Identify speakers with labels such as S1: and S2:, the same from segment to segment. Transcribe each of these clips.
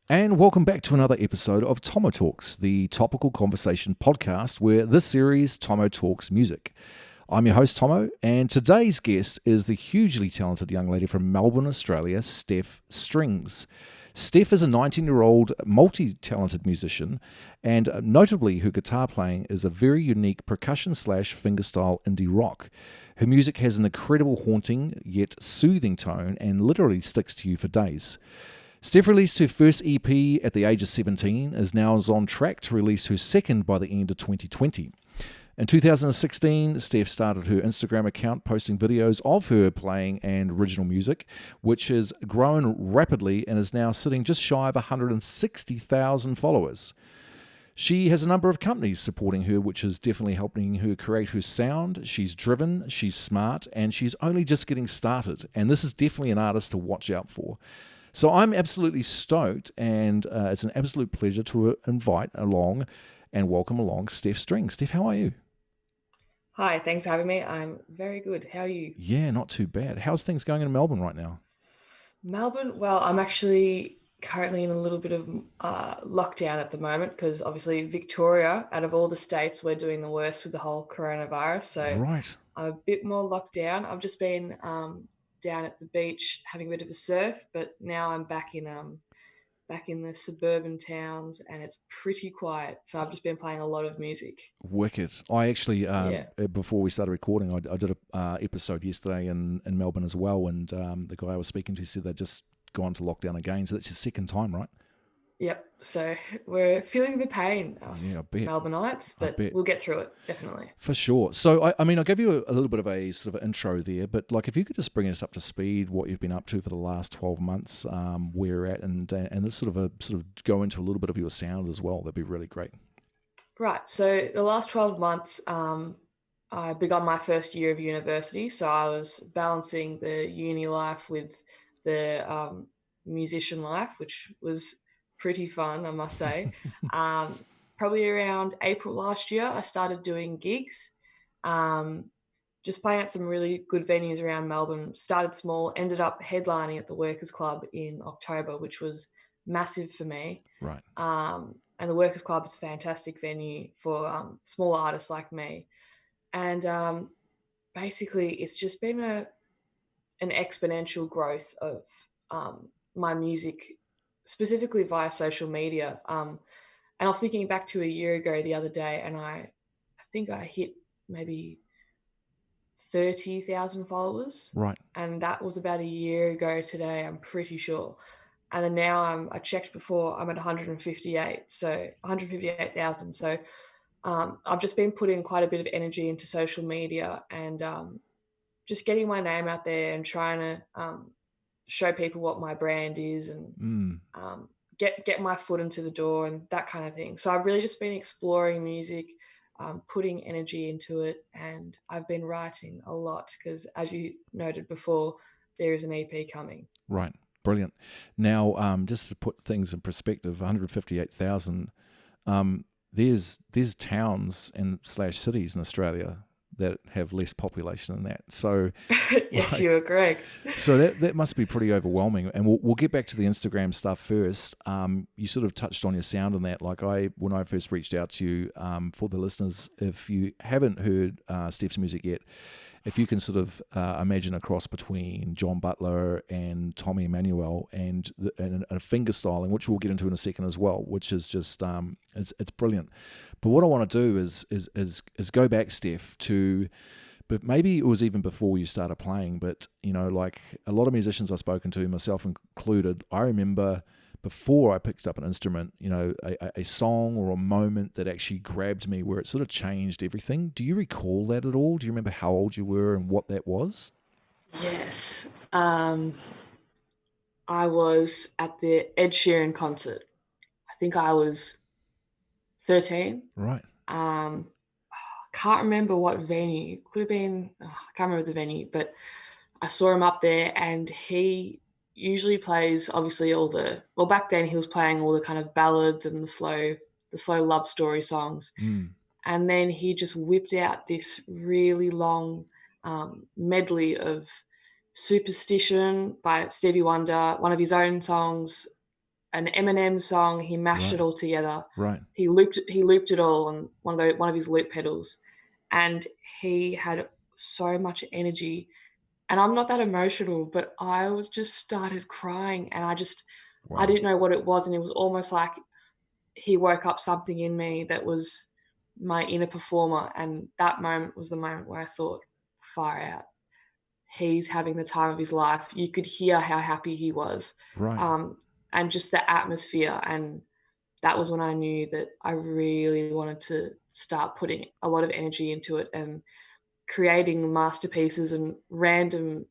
S1: And welcome back to another episode of TommoTalks, the topical conversation podcast where this series, Tommo Talks Music. I'm your host, Tommo, and today's guest is the hugely talented young lady from Melbourne, Australia, Steph Strings. Steph is a 19-year-old multi-talented musician, and notably her guitar playing is a very unique percussion/fingerstyle indie rock. Her music has an incredible haunting yet soothing tone and literally sticks to you for days. Steph released her first EP at the age of 17, is now on track to release her second by the end of 2020. In 2016, Steph started her Instagram account posting videos of her playing and original music, which has grown rapidly and is now sitting just shy of 160,000 followers. She has a number of companies supporting her, which is definitely helping her create her sound. She's driven, she's smart, and she's only just getting started. And this is definitely an artist to watch out for. So I'm absolutely stoked, and it's an absolute pleasure to invite along and welcome along Steph Strings. Steph, how are you?
S2: Hi, thanks for having me. I'm very good. How are you?
S1: Yeah, not too bad. How's things going in Melbourne right now?
S2: Melbourne? Well, I'm actually currently in a little bit of lockdown at the moment because obviously Victoria, out of all the states, we're doing the worst with the whole coronavirus. So
S1: Right.
S2: I'm a bit more locked down. I've just been down at the beach having a bit of a surf, but now I'm back in the suburban towns and it's pretty quiet. So I've just been playing a lot of music.
S1: Wicked. I actually,
S2: Yeah.
S1: before we started recording, I did a episode yesterday in Melbourne as well, and the guy I was speaking to said they'd just gone to lockdown again, so that's your second time, right?
S2: Yep. So we're feeling the pain,
S1: Yeah,
S2: us
S1: I bet.
S2: Melbourneites,
S1: I
S2: but
S1: bet.
S2: we'll get through it, definitely.
S1: For sure. So, I mean, I gave you a little bit of a sort of intro there, but like if you could just bring us up to speed, what you've been up to for the last 12 months, where you're at, and this sort of go into a little bit of your sound as well, that'd be really great.
S2: Right. So the last 12 months, I begun my first year of university. So I was balancing the uni life with the musician life, which was pretty fun, I must say. Um, Probably around April last year, I started doing gigs. Um, just playing at some really good venues around Melbourne. Started small, ended up headlining at the Workers Club in October, which was massive for me.
S1: Right.
S2: And the Workers Club is a fantastic venue for small artists like me. And basically, it's just been an exponential growth of my music, specifically via social media. And I was thinking back to a year ago the other day, and I think I hit maybe 30,000 followers.
S1: Right.
S2: And that was about a year ago today, I'm pretty sure. And then now I checked before, I'm at 158. So 158,000. So I've just been putting quite a bit of energy into social media and just getting my name out there and trying to show people what my brand is and
S1: Mm.
S2: get my foot into the door and that kind of thing. So I've really just been exploring music, putting energy into it, and I've been writing a lot because, as you noted before, there is an EP coming.
S1: Right. Brilliant. Now, just to put things in perspective, 158,000. There's towns and slash cities in Australia that have less population than that. So,
S2: Yes,
S1: like,
S2: you are correct.
S1: so that must be pretty overwhelming. And we'll get back to the Instagram stuff first. You sort of touched on your sound on that. Like when I first reached out to you, for the listeners, if you haven't heard Steph's music yet, if you can sort of imagine a cross between John Butler and Tommy Emmanuel and a finger styling, which we'll get into in a second as well, which is just it's brilliant. But what I want to do is go back, Steph, to but maybe it was even before you started playing. But like a lot of musicians I've spoken to, myself included, I remember before I picked up an instrument, a song or a moment that actually grabbed me where it sort of changed everything. Do you recall that at all? Do you remember how old you were and what that was?
S2: Yes. I was at the Ed Sheeran concert. I think I was 13.
S1: Right.
S2: Um, can't remember what venue. Could have been, I can't remember the venue, but I saw him up there and he usually plays obviously well, back then he was playing all the kind of ballads and the slow love story songs.
S1: Mm.
S2: And then he just whipped out this really long medley of Superstition by Stevie Wonder, one of his own songs, an Eminem song. He mashed it all together.
S1: Right.
S2: He looped it all on one of his loop pedals, and he had so much energy. And I'm not that emotional, but I was just started crying, and I didn't know what it was, and it was almost like he woke up something in me that was my inner performer, and that moment was the moment where I thought, far out. He's having the time of his life. You could hear how happy he was.
S1: Right.
S2: And just the atmosphere. And that was when I knew that I really wanted to start putting a lot of energy into it and creating masterpieces and random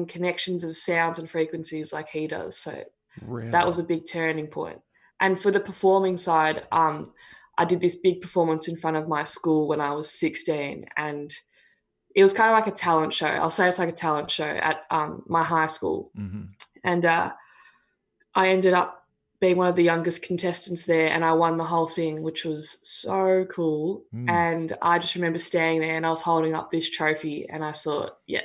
S2: connections of sounds and frequencies like he does. So
S1: Really?
S2: that was a big turning point. And for the performing side, I did this big performance in front of my school when I was 16, and it was kind of like a talent show. I'll say it's like a talent show at my high school.
S1: Mm-hmm.
S2: And I ended up being one of the youngest contestants there, and I won the whole thing, which was so cool. And I just remember standing there and I was holding up this trophy, and I thought, yeah,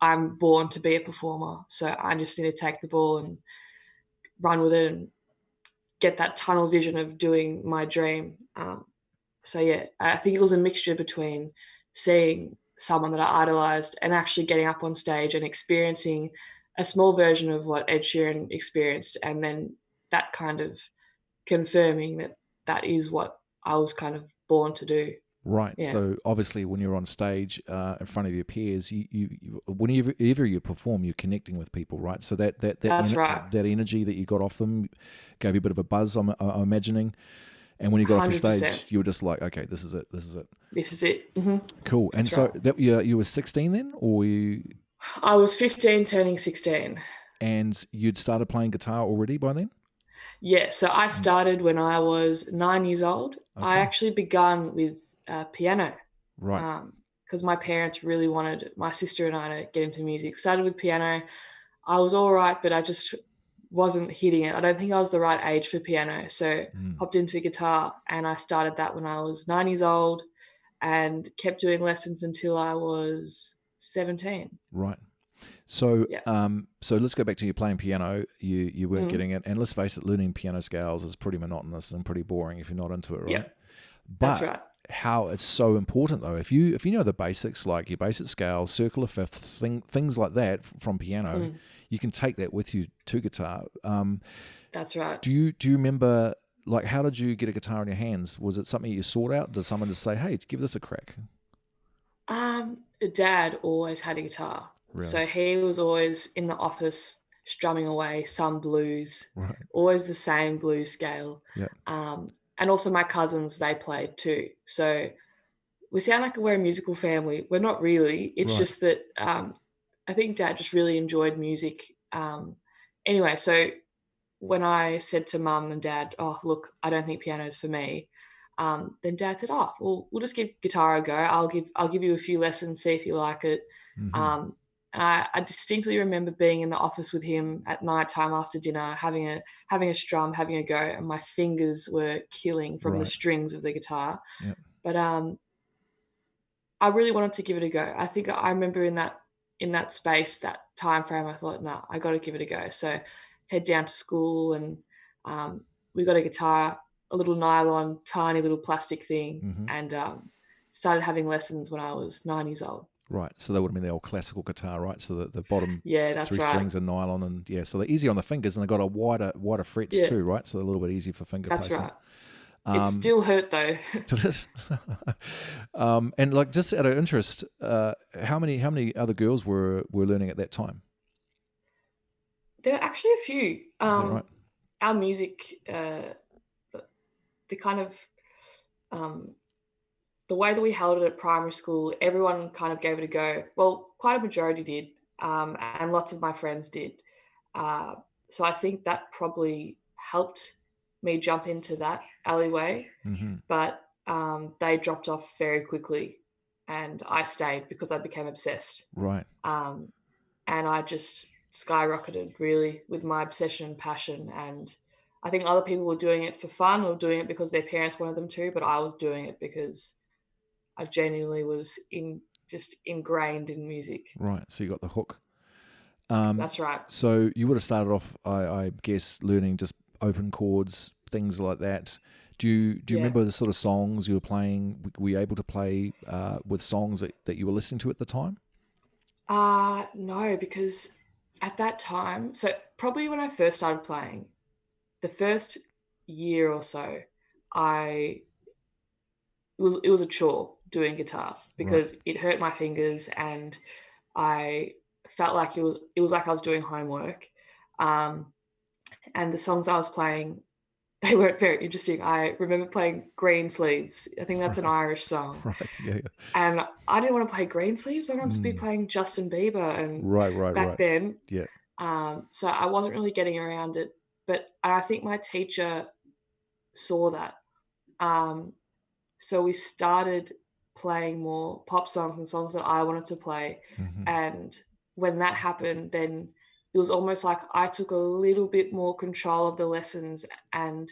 S2: I'm born to be a performer. So I just need to take the ball and run with it and get that tunnel vision of doing my dream. So yeah, I think it was a mixture between seeing someone that I idolized and actually getting up on stage and experiencing a small version of what Ed Sheeran experienced, and then that kind of confirming that that is what I was kind of born to do.
S1: Right.
S2: Yeah.
S1: So obviously, when you're on stage in front of your peers, whenever you perform, you're connecting with people, right? So
S2: That's right.
S1: that energy that you got off them gave you a bit of a buzz. I'm imagining. And when you got off the
S2: 100%.
S1: stage, you were just like, okay, this is it. This is it.
S2: This is it. Mm-hmm.
S1: Cool.
S2: That's
S1: and so
S2: right.
S1: you were 16 then, or you?
S2: I was 15, turning 16.
S1: And you'd started playing guitar already by then?
S2: Yeah, so I started when I was 9 years old.
S1: Okay.
S2: I actually began with piano.
S1: Right.
S2: Because my parents really wanted my sister and I to get into music. Started with piano. I was all right, but I just wasn't hitting it. I don't think I was the right age for piano. So hopped into guitar, and I started that when I was 9 years old and kept doing lessons until I was 17.
S1: Right. So,
S2: Yeah.
S1: so let's go back to you playing piano. You weren't getting it, and let's face it, learning piano scales is pretty monotonous and pretty boring if you're not into it, right?
S2: Yeah,
S1: but
S2: that's right.
S1: How it's so important though, if you know the basics, like your basic scales, circle of fifths, things like that from piano, you can take that with you to guitar.
S2: That's right.
S1: Do you remember, like, how did you get a guitar in your hands? Was it something you sought out? Did someone just say, "Hey, give this a crack"?
S2: Dad always had a guitar.
S1: Really?
S2: So he was always in the office strumming away some blues,
S1: right.
S2: Always the same blues scale.
S1: Yeah.
S2: And also my cousins, they played too. So we sound like we're a musical family. We're not really. It's just that I think Dad just really enjoyed music. Anyway, so when I said to Mum and Dad, oh, look, I don't think piano's for me, then Dad said, oh, well, we'll just give guitar a go. I'll give you a few lessons, see if you like it.
S1: Mm-hmm.
S2: I distinctly remember being in the office with him at night time after dinner, having a strum, having a go, and my fingers were killing from the strings of the guitar.
S1: Yep.
S2: But I really wanted to give it a go. I think I remember in that space, that time frame, I thought, no, I got to give it a go. So head down to school, and we got a guitar, a little nylon, tiny little plastic thing, and started having lessons when I was 9 years old.
S1: Right, so that would have been the old classical guitar, right? So the bottom
S2: that's
S1: three
S2: right.
S1: strings are nylon, and so they're easy on the fingers, and they've got a wider frets too, right? So they're a little bit easier for finger placement.
S2: Right. It still hurt though.
S1: Did it? And like, just out of interest, how many other girls were learning at that time?
S2: There are actually a few.
S1: Is that right?
S2: Our music, the kind of the way that we held it at primary school, everyone kind of gave it a go. Well, quite a majority did, and lots of my friends did. So I think that probably helped me jump into that alleyway. But they dropped off very quickly, and I stayed because I became obsessed.
S1: Right.
S2: And I just skyrocketed really with my obsession and passion. And I think other people were doing it for fun or doing it because their parents wanted them to, but I was doing it because I genuinely was just ingrained in music.
S1: Right. So you got the hook.
S2: That's right.
S1: So you would have started off, I guess, learning just open chords, things like that. Do you
S2: Yeah.
S1: remember the sort of songs you were playing? Were you able to play with songs that you were listening to at the time?
S2: No, because at that time, so probably when I first started playing, the first year or so, I it was a chore doing guitar
S1: Right.
S2: because it hurt my fingers and I felt like it was like I was doing homework. Um, and the songs I was playing, they weren't very interesting. I remember playing Green Sleeves. I think that's an
S1: Right.
S2: Irish song.
S1: Right. Yeah. Yeah.
S2: And I didn't want to play Green Sleeves. I wanted to be
S1: Mm.
S2: playing Justin Bieber. And
S1: Right. Right.
S2: back
S1: Right.
S2: then,
S1: Yeah.
S2: so I wasn't really getting around it. But I think my teacher saw that. Um, so we started playing more pop songs and songs that I wanted to play.
S1: Hmm.
S2: And when that happened, then it was almost like I took a little bit more control of the lessons and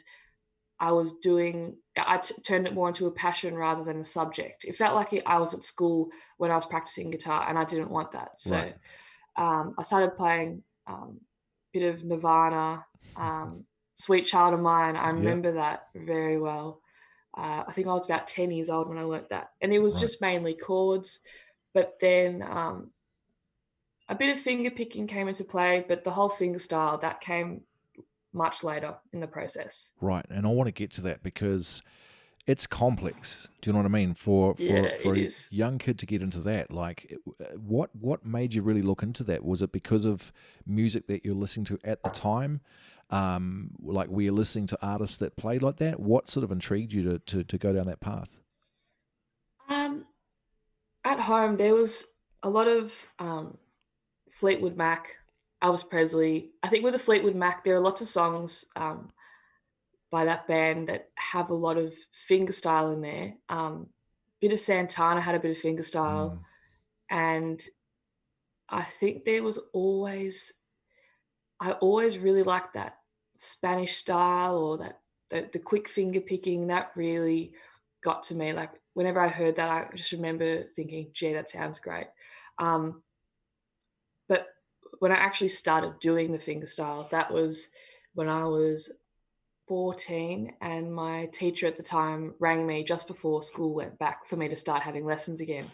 S2: turned it more into a passion rather than a subject. It felt like I was at school when I was practicing guitar and I didn't want that.
S1: Right.
S2: So I started playing a bit of Nirvana, Sweet Child of Mine. I
S1: Yeah.
S2: remember that very well. I think I was about 10 years old when I learnt that. And it was
S1: Right.
S2: just mainly chords. But then a bit of finger picking came into play, but the whole fingerstyle, that came much later in the process.
S1: Right. And I want to get to that because it's complex. Do you know what I mean? For
S2: Yeah,
S1: for
S2: it
S1: for a
S2: is.
S1: young kid to get into that, like, what made you really look into that? Was it because of music that you're listening to at the time? Like, were you listening to artists that played like that? What sort of intrigued you to go down that path?
S2: Um, at home, there was a lot of Fleetwood Mac, Elvis Presley. I think with the Fleetwood Mac, there are lots of songs by that band that have a lot of fingerstyle in there. Bit of Santana had a bit of fingerstyle,
S1: Mm,
S2: and I think I always really liked that Spanish style or that the quick finger picking that really got to me. Like whenever I heard that, I just remember thinking, "Gee, that sounds great." Um, but when I actually started doing the fingerstyle, that was when I was 14, and my teacher at the time rang me just before school went back for me to start having lessons again.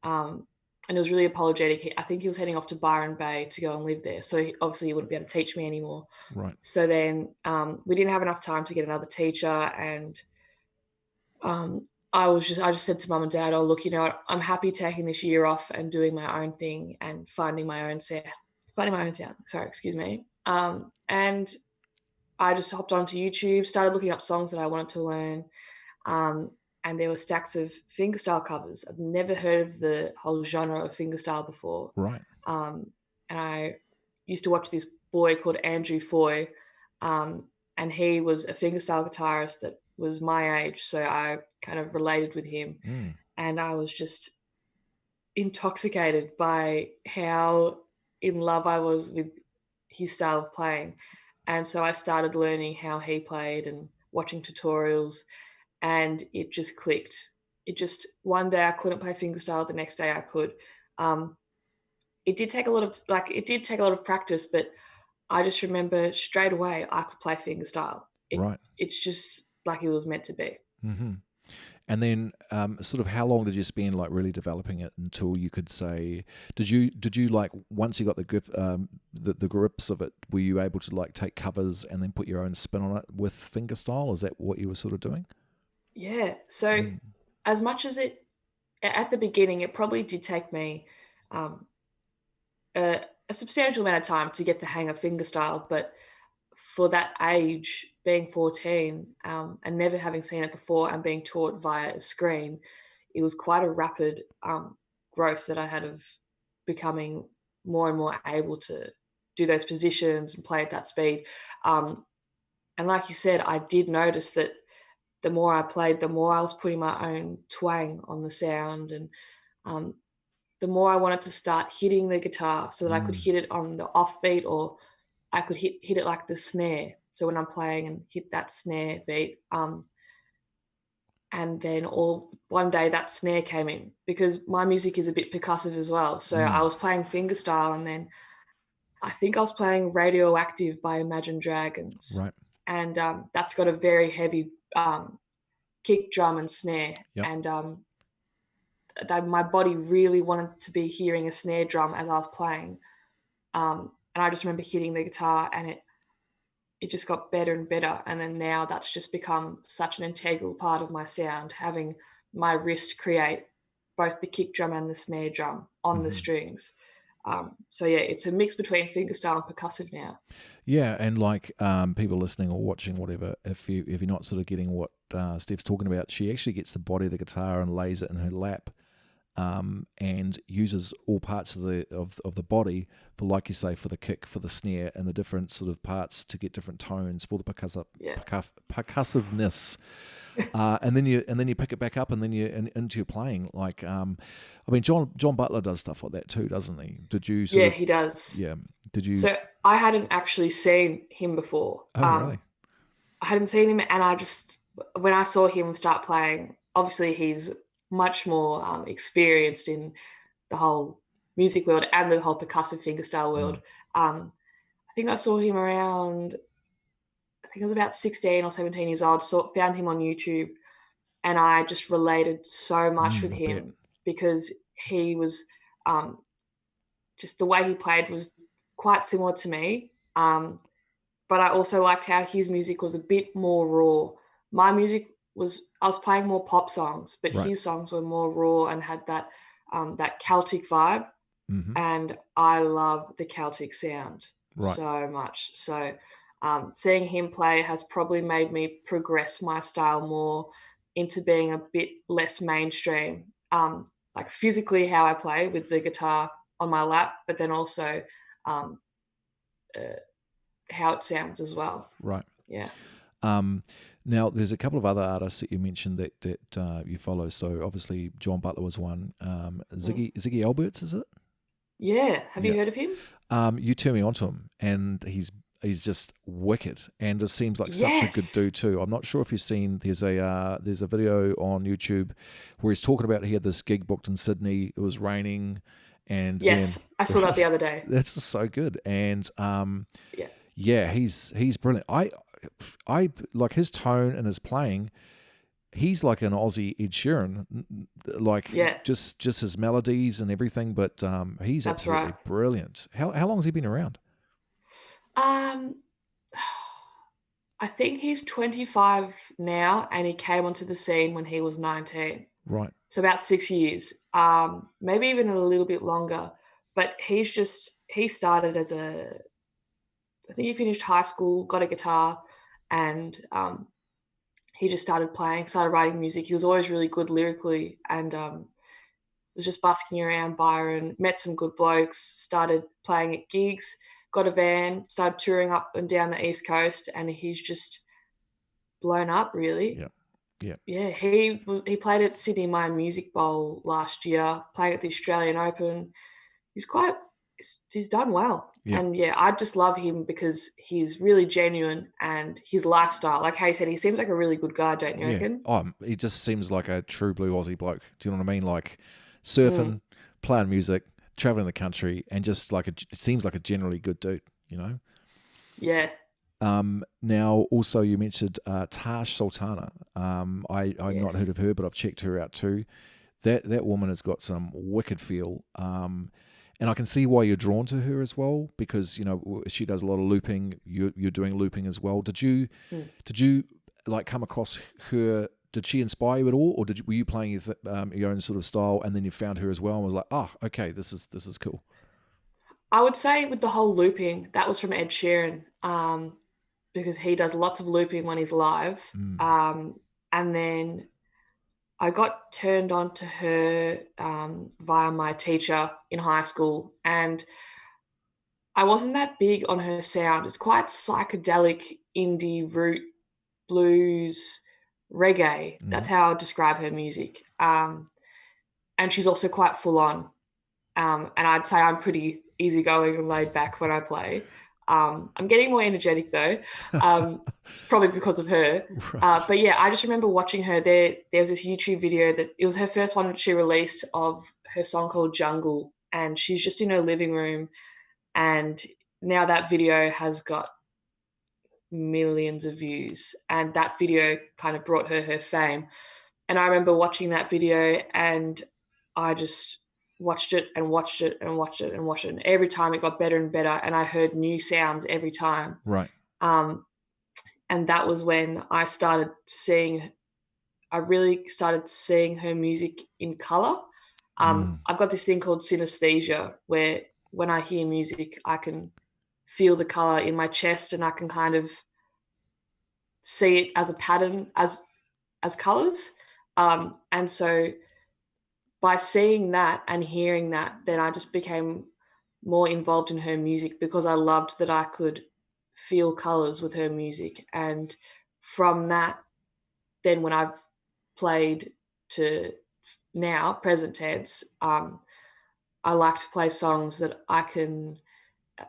S2: And it was really apologetic. I think he was heading off to Byron Bay to go and live there. So obviously he wouldn't be able to teach me anymore.
S1: right.
S2: So then we didn't have enough time to get another teacher. And I just said to mum and dad, oh, look, I'm happy taking this year off and doing my own thing and finding my own sound. Sorry, excuse me. And I just hopped onto YouTube, started looking up songs that I wanted to learn. Um, and there were stacks of fingerstyle covers. I've never heard of the whole genre of fingerstyle before.
S1: Right.
S2: Um, and I used to watch this boy called Andrew Foy, um, and he was a fingerstyle guitarist that was my age. So I kind of related with him.
S1: Mm,
S2: And I was just intoxicated by how in love I was with his style of playing. And so I started learning how he played and watching tutorials, and it just clicked. It just one day I couldn't play fingerstyle, the next day I could. Um, it did take a lot of practice, but I just remember straight away I could play fingerstyle.
S1: right.
S2: It's just like it was meant to be.
S1: Hmm. And then, sort of, how long did you spend like really developing it until you could say? Did you like, once you got the grips of it? Were you able to like take covers and then put your own spin on it with fingerstyle? Is that what you were sort of doing?
S2: Yeah. So
S1: Mm,
S2: as much as it at the beginning, it probably did take me um, a substantial amount of time to get the hang of fingerstyle, but for that age, being 14 and never having seen it before and being taught via a screen, it was quite a rapid growth that I had of becoming more and more able to do those positions and play at that speed. Um, and like you said, I did notice that the more I played, the more I was putting my own twang on the sound, and um, the more I wanted to start hitting the guitar so that I could
S1: mm,
S2: hit it on the offbeat, or I could hit it like the snare. So when I'm playing and hit that snare beat, and then all one day that snare came in because my music is a bit percussive as well. So I
S1: mm.
S2: was playing fingerstyle, and then I think I was playing Radioactive by Imagine Dragons.
S1: Right.
S2: And that's got a very heavy kick drum and snare.
S1: Yep.
S2: And my body really wanted to be hearing a snare drum as I was playing. And I just remember hitting the guitar, and it just got better and better. And then now that's just become such an integral part of my sound, having my wrist create both the kick drum and the snare drum on the strings. So yeah, it's a mix between fingerstyle and percussive now.
S1: Yeah, and like people listening or watching, whatever, if you're not sort of getting what Steph's talking about, she actually gets the body of the guitar and lays it in her lap, and uses all parts of the body for, like you say, for the kick, for the snare, and the different sort of parts to get different tones for the percussiveness. And then you pick it back up, and then you into your playing. Like, I mean, John Butler does stuff like that too, doesn't he? Did you?
S2: He does.
S1: Yeah. Did you?
S2: So I hadn't actually seen him before.
S1: Oh, really?
S2: I hadn't seen him, and when I saw him start playing, obviously he's much more experienced in the whole music world and the whole percussive fingerstyle world. I think I saw him around, I think I was about 16 or 17 years old, found him on YouTube, and I just related so much with him because he was just the way he played was quite similar to me. But I also liked how his music was a bit more raw. My music I was playing more pop songs, but his songs were more raw and had that Celtic vibe. And I love the Celtic sound so much. So seeing him play has probably made me progress my style more into being a bit less mainstream, like physically how I play with the guitar on my lap, but then also how it sounds as well.
S1: Right.
S2: Yeah.
S1: Now, there's a couple of other artists that you mentioned that you follow. So obviously, John Butler was one. Ziggy Alberts, is it?
S2: Yeah. Have you heard of him?
S1: You turned me onto him, and he's just wicked, and just seems like such a good dude too. I'm not sure if you've seen. There's a video on YouTube where he's talking about he had this gig booked in Sydney. It was raining, and
S2: yes, I saw that the other day.
S1: That's just so good, and he's brilliant. I like his tone and his playing. He's like an Aussie Ed Sheeran, just his melodies and everything. But he's absolutely brilliant. How long has he been around?
S2: I think he's 25 now, and he came onto the scene when he was 19.
S1: Right.
S2: So about 6 years, maybe even a little bit longer. But he started as I think he finished high school, got a guitar, and he just started writing music. He was always really good lyrically, and was just busking around Byron, met some good blokes, started playing at gigs, got a van, started touring up and down the East Coast, and he's just blown up, really. Yeah. He played at Sydney Mine Music Bowl last year, playing at the Australian Open. He's done well. Yeah. And I just love him because he's really genuine, and his lifestyle, like how you said, he seems like a really good guy, don't you reckon?
S1: He just seems like a true blue Aussie bloke. Do you know what I mean? Like surfing, playing music, traveling the country, and just like it seems like a generally good dude, you know?
S2: Yeah.
S1: Now, also you mentioned Tash, Sultana. I've not heard of her, but I've checked her out too. That woman has got some wicked feel. And I can see why you're drawn to her as well, because she does a lot of looping. You're doing looping as well. Did you like come across her? Did she inspire you at all, or were you playing your own sort of style, and then you found her as well and was like, okay, this is cool?
S2: I would say with the whole looping, that was from Ed Sheeran, because he does lots of looping when he's live. And then I got turned on to her via my teacher in high school, and I wasn't that big on her sound. It's quite psychedelic, indie, root, blues, reggae. That's how I would describe her music. And she's also quite full on. And I'd say I'm pretty easygoing and laid back when I play. I'm getting more energetic though, probably because of her. Right. But I just remember watching her. There was this YouTube video that it was her first one that she released of her song called Jungle, and she's just in her living room, and now that video has got millions of views, and that video kind of brought her fame. And I remember watching that video, and I just watched it and watched it and watched it and watched it. And every time it got better and better, and I heard new sounds every time.
S1: Right.
S2: And that was when I really started seeing her music in color. I've got this thing called synesthesia, where when I hear music, I can feel the color in my chest, and I can kind of see it as a pattern, as colors. And so by seeing that and hearing that, then I just became more involved in her music, because I loved that I could feel colors with her music. And from that, then when I've played to now, present tense, I like to play songs that I can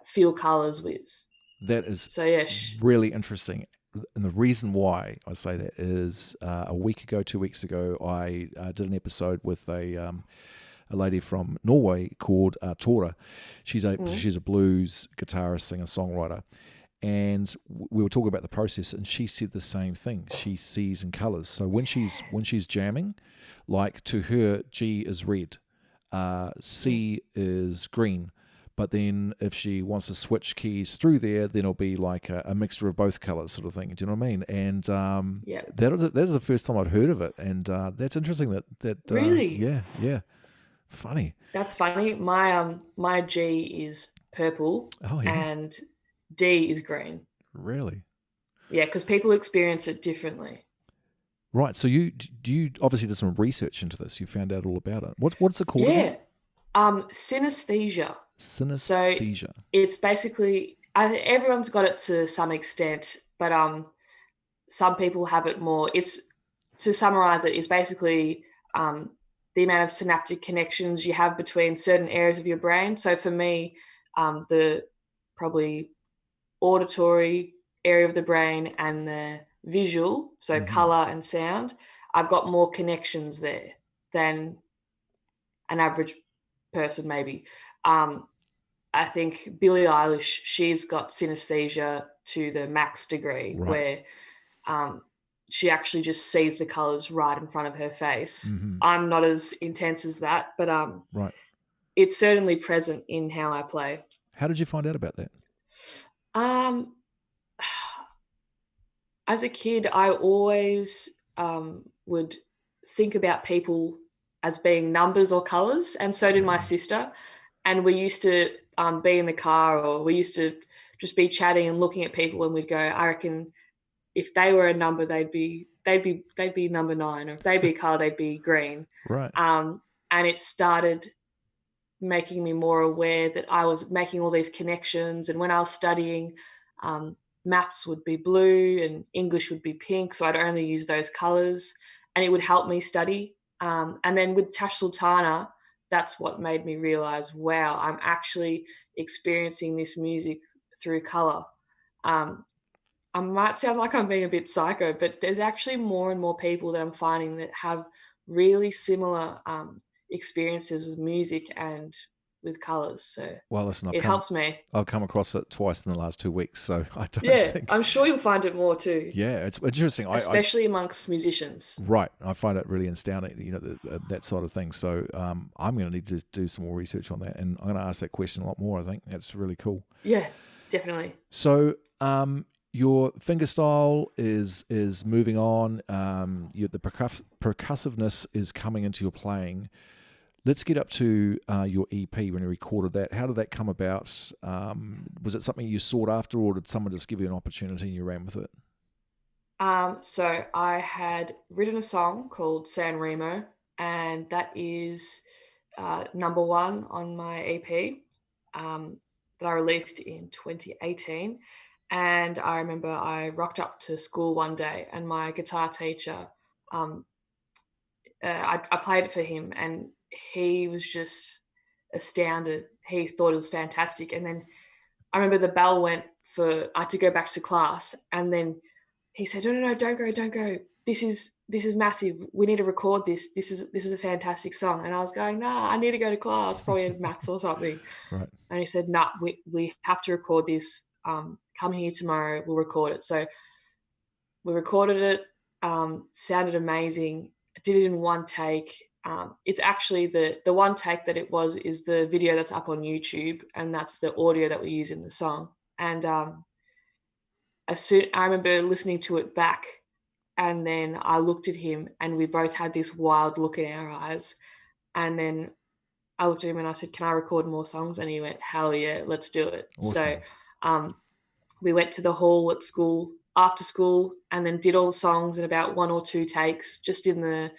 S2: feel colors with.
S1: That is
S2: so yeah
S1: really interesting. And the reason why I say that is a week ago, 2 weeks ago, I did an episode with a lady from Norway called Tora. She's a blues guitarist, singer, songwriter. And we were talking about the process, and she said the same thing. She sees in colors. So when she's jamming, like, to her, G is red, C is green. But then if she wants to switch keys through there, then it'll be like a mixture of both colors, sort of thing. Do you know what I mean? And that is the first time I'd heard of it. And that's interesting that
S2: really?
S1: Yeah. Funny.
S2: That's funny. My G is purple.
S1: Oh, yeah.
S2: And D is green.
S1: Really?
S2: Yeah, because people experience it differently.
S1: Right. So you obviously did some research into this. You found out all about it. What's it called?
S2: Yeah. Synesthesia.
S1: Synesthesia.
S2: So it's basically, everyone's got it to some extent, but some people have it more. It's, to summarize it, is basically the amount of synaptic connections you have between certain areas of your brain. So for me, the probably auditory area of the brain and the visual, so color and sound, I've got more connections there than an average person maybe. I think Billie Eilish, she's got synesthesia to the max degree, where she actually just sees the colors right in front of her face. I'm not as intense as that, but it's certainly present in how I play.
S1: How did you find out about that?
S2: As a kid, I always would think about people as being numbers or colors, and so did my sister. And we used to be in the car, or we used to just be chatting and looking at people, and we'd go, I reckon if they were a number, they'd be number 9, or if they'd be a color, they'd be green.
S1: Right.
S2: And it started making me more aware that I was making all these connections. And when I was studying, maths would be blue and English would be pink, so I'd only use those colors, and it would help me study. And then with Tash Sultana, that's what made me realize, wow, I'm actually experiencing this music through color. I might sound like I'm being a bit psycho, but there's actually more and more people that I'm finding that have really similar experiences with music and with colors. So
S1: well, listen,
S2: it helps me.
S1: I've come across it twice in the last 2 weeks, so I don't think...
S2: I'm sure you'll find it more too.
S1: Yeah, it's interesting.
S2: Especially amongst musicians.
S1: Right. I find it really astounding, that sort of thing. So I'm going to need to do some more research on that, and I'm going to ask that question a lot more, I think. That's really cool.
S2: Yeah, definitely.
S1: So your fingerstyle is moving on. The percussiveness is coming into your playing. Let's get up to your EP when you recorded that. How did that come about? Was it something you sought after, or did someone just give you an opportunity and you ran with it?
S2: So I had written a song called San Remo, and that is number 1 on my EP that I released in 2018. And I remember I rocked up to school one day, and my guitar teacher, I played it for him, and he was just astounded. He thought it was fantastic. And then I remember the bell went for I had to go back to class, and then he said, no, don't go. This is massive. We need to record this. This is a fantastic song. And I was going, nah, I need to go to class, probably in maths or something.
S1: Right.
S2: And he said, nah, we have to record this. Come here tomorrow. We'll record it. So we recorded it. Sounded amazing. Did it in one take. It's actually the one take that it was is the video that's up on YouTube, and that's the audio that we use in the song. And I remember listening to it back, and then I looked at him, and we both had this wild look in our eyes. And then I looked at him and I said, "Can I record more songs?" And he went, "Hell yeah, let's do it."
S1: Awesome.
S2: So we went to the hall at school after school, and then did all the songs in about 1 or 2 takes, just in the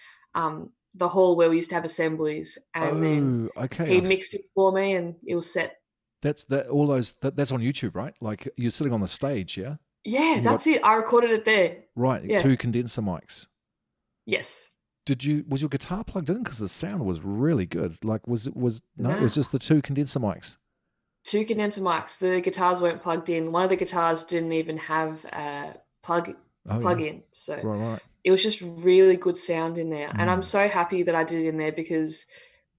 S2: hall where we used to have assemblies. And then he mixed it for me, and it was set.
S1: That's on YouTube, right? Like you're sitting on the stage, yeah?
S2: Yeah, that's it. I recorded it there.
S1: Right, yeah. 2 condenser mics.
S2: Yes.
S1: Was your guitar plugged in? Because the sound was really good. Like it was just the 2 condenser mics.
S2: 2 condenser mics. The guitars weren't plugged in. One of the guitars didn't even have a plug in. So
S1: right.
S2: It was just really good sound in there. And I'm so happy that I did it in there, because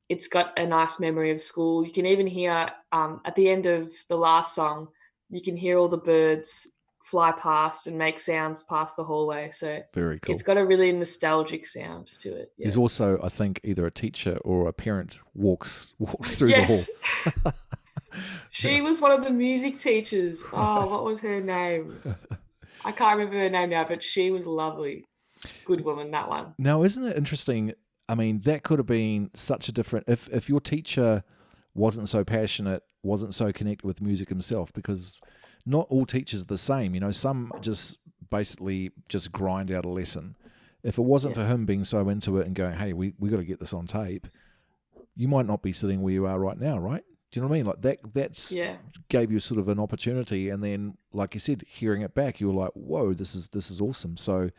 S2: it's got a nice memory of school. You can even hear at the end of the last song, you can hear all the birds fly past and make sounds past the hallway. So
S1: very cool.
S2: It's got a really nostalgic sound to it. Yeah.
S1: There's also, I think, either a teacher or a parent walks through the hall.
S2: She was one of the music teachers. Oh, what was her name? I can't remember her name now, but she was lovely. Good woman, that one.
S1: Now, isn't it interesting? I mean, that could have been such a different... If your teacher wasn't so passionate, wasn't so connected with music himself, because not all teachers are the same. You know, some just basically just grind out a lesson. If it wasn't for him being so into it and going, hey, we got to get this on tape, you might not be sitting where you are right now, right? Do you know what I mean? Like that's gave you sort of an opportunity, and then, like you said, hearing it back, you were like, "Whoa, this is awesome." So,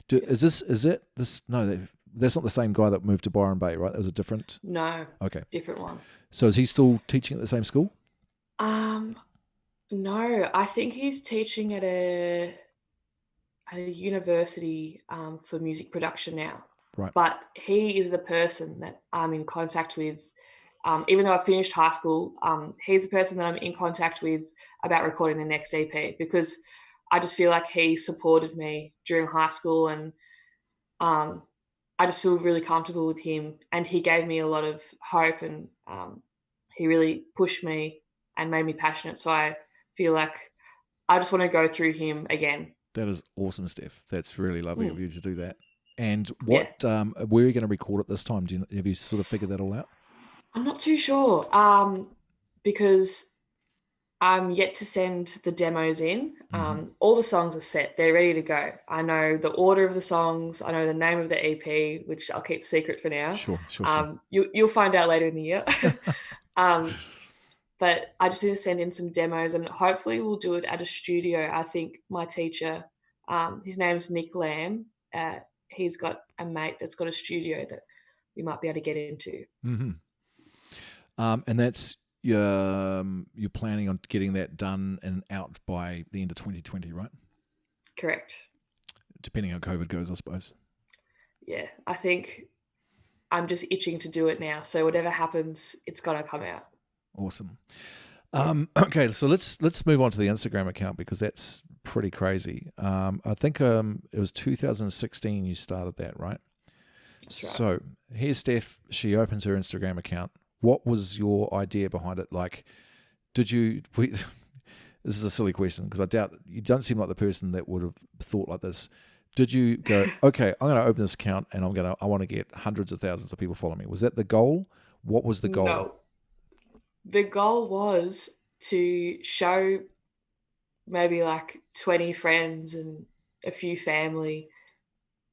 S1: is it this? No, that's not the same guy that moved to Byron Bay, right? That was a different.
S2: No.
S1: Okay.
S2: Different one.
S1: So is he still teaching at the same school?
S2: No, I think he's teaching at a university for music production now.
S1: Right.
S2: But he is the person that I'm in contact with. Even though I finished high school, he's the person that I'm in contact with about recording the next EP, because I just feel like he supported me during high school, and I just feel really comfortable with him, and he gave me a lot of hope, and he really pushed me and made me passionate. So I feel like I just want to go through him again.
S1: That is awesome, Steph. That's really lovely of you to do that. And what where are you going to record it this time? Have you sort of figured that all out?
S2: I'm not too sure, because I'm yet to send the demos in. All the songs are set. They're ready to go. I know the order of the songs. I know the name of the EP, which I'll keep secret for now.
S1: Sure.
S2: You'll find out later in the year. But I just need to send in some demos, and hopefully we'll do it at a studio. I think my teacher, his name's Nick Lamb. He's got a mate that's got a studio that we might be able to get into.
S1: And that's you're planning on getting that done and out by the end of 2020, right?
S2: Correct.
S1: Depending how COVID goes, I suppose.
S2: Yeah, I think I'm just itching to do it now. So whatever happens, it's got to come out.
S1: Awesome. Okay, so let's move on to the Instagram account, because that's pretty crazy. I think it was 2016 you started that, right?
S2: That's right.
S1: So here's Steph. She opens her Instagram account. What was your idea behind it? Like, this is a silly question, because I doubt you don't seem like the person that would have thought like this. Did you go, okay, I'm going to open this account and I want to get hundreds of thousands of people following me? Was that the goal? What was the goal?
S2: No. The goal was to show maybe like 20 friends and a few family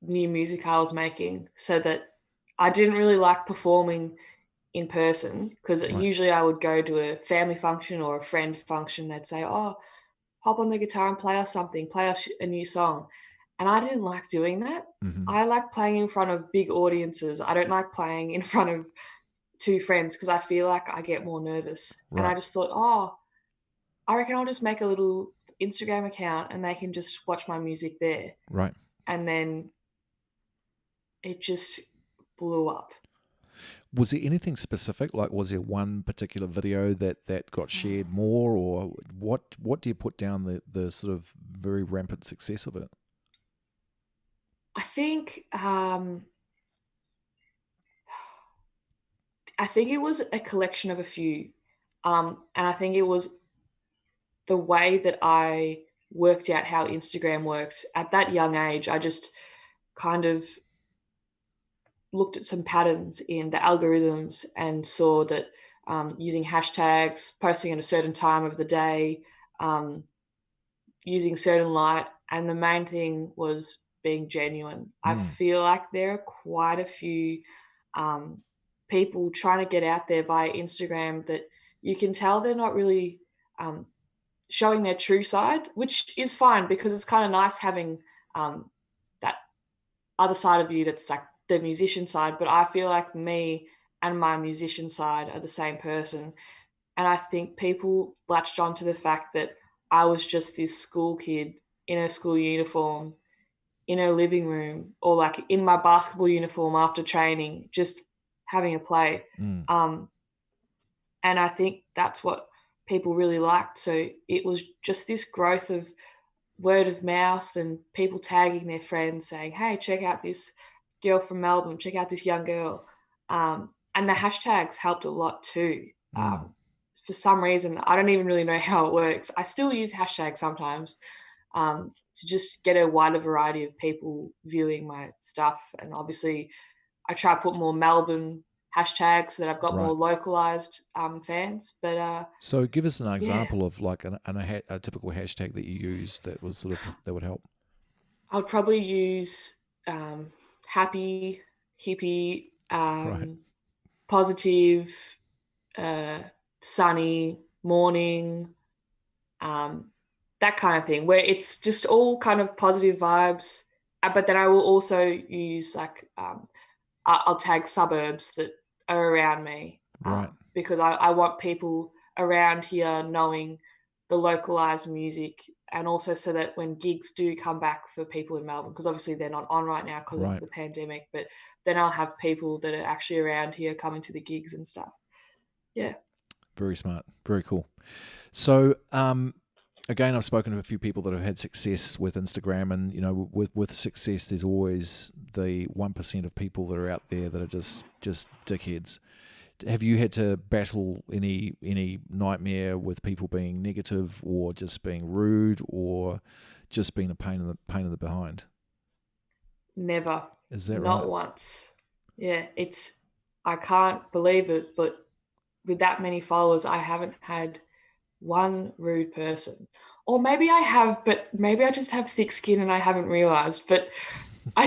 S2: new music I was making, so that I didn't really like performing in person, because usually I would go to a family function or a friend function. They'd say, oh, hop on the guitar and play us something, play us a new song. And I didn't like doing that. I like playing in front of big audiences. I don't like playing in front of 2 friends, because I feel like I get more nervous. And I just thought, I reckon I'll just make a little Instagram account and they can just watch my music there.
S1: Right.
S2: And then it just blew up.
S1: Was there anything specific? Like, was there one particular video that got shared more, or what do you put down the sort of very rampant success of it?
S2: I think it was a collection of a few, and I think it was the way that I worked out how Instagram works at that young age. I just kind of looked at some patterns in the algorithms and saw that using hashtags, posting at a certain time of the day, using certain light, and the main thing was being genuine. I feel like there are quite a few people trying to get out there via Instagram that you can tell they're not really showing their true side, which is fine because it's kind of nice having that other side of you that's like the musician side. But I feel like me and my musician side are the same person. And I think people latched on to the fact that I was just this school kid in a school uniform, in a living room, or like in my basketball uniform after training, just having a play. And I think that's what people really liked. So it was just this growth of word of mouth and people tagging their friends saying, hey, check out this girl from Melbourne, check out this young girl. And the hashtags helped a lot too. For some reason, I don't even really know how it works. I still use hashtags sometimes to just get a wider variety of people viewing my stuff. And obviously, I try to put more Melbourne hashtags so that I've got more localized fans. But
S1: so give us an example of like a typical hashtag that you use that was sort of that would help.
S2: I would probably use happy, hippie, positive, sunny, morning, that kind of thing, where it's just all kind of positive vibes. But then I will also use like I'll tag suburbs that are around me, because I want people around here knowing the localized music, and also so that when gigs do come back for people in Melbourne, because obviously they're not on right now because of the pandemic, but then I'll have people that are actually around here coming to the gigs and stuff. Yeah.
S1: Very smart. Very cool. So, again, I've spoken to a few people that have had success with Instagram, and you know, with success, there's always the 1% of people that are out there that are just dickheads. Have you had to battle any nightmare with people being negative, or just being rude, or just being a pain in the behind?
S2: Never.
S1: Is that right?
S2: Not once. Yeah, I can't believe it, but with that many followers, I haven't had one rude person. Or maybe I have, but maybe I just have thick skin and I haven't realized. But I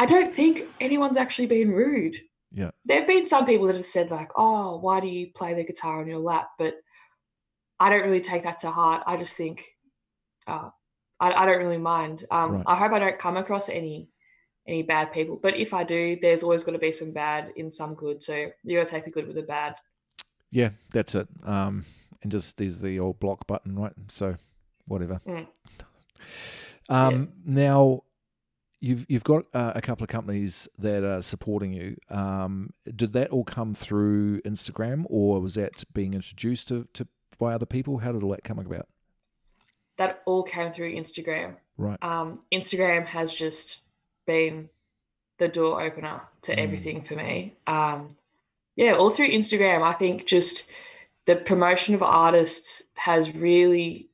S2: don't think anyone's actually been rude.
S1: Yeah.
S2: There have been some people that have said like, oh, why do you play the guitar on your lap? But I don't really take that to heart. I just think I don't really mind. I hope I don't come across any bad people. But if I do, there's always got to be some bad in some good. So you got to take the good with the bad.
S1: Yeah, that's it. And just there's the old block button, right? So whatever. Now you've got a couple of companies that are supporting you. Did that all come through Instagram, or was that being introduced to by other people? How did all that come about?
S2: That all came through Instagram.
S1: Right.
S2: Instagram has just been the door opener to everything for me. All through Instagram. I think just the promotion of artists has really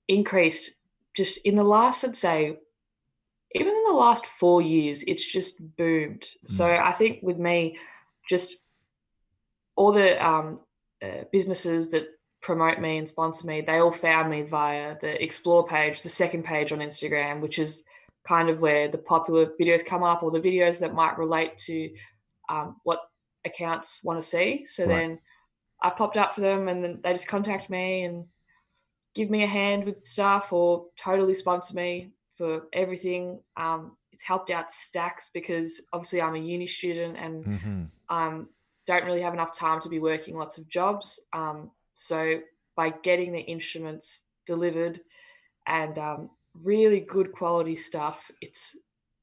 S2: increased just in the last, I'd say, even in the last 4 years, it's just boomed. So I think with me, just all the businesses that promote me and sponsor me, they all found me via the Explore page, the second page on Instagram, which is kind of where the popular videos come up, or the videos that might relate to what accounts want to see. So then I popped up for them, and then they just contact me and give me a hand with stuff, or totally sponsor me for everything. It's helped out stacks because obviously I'm a uni student and don't really have enough time to be working lots of jobs. So by getting the instruments delivered, and really good quality stuff. It's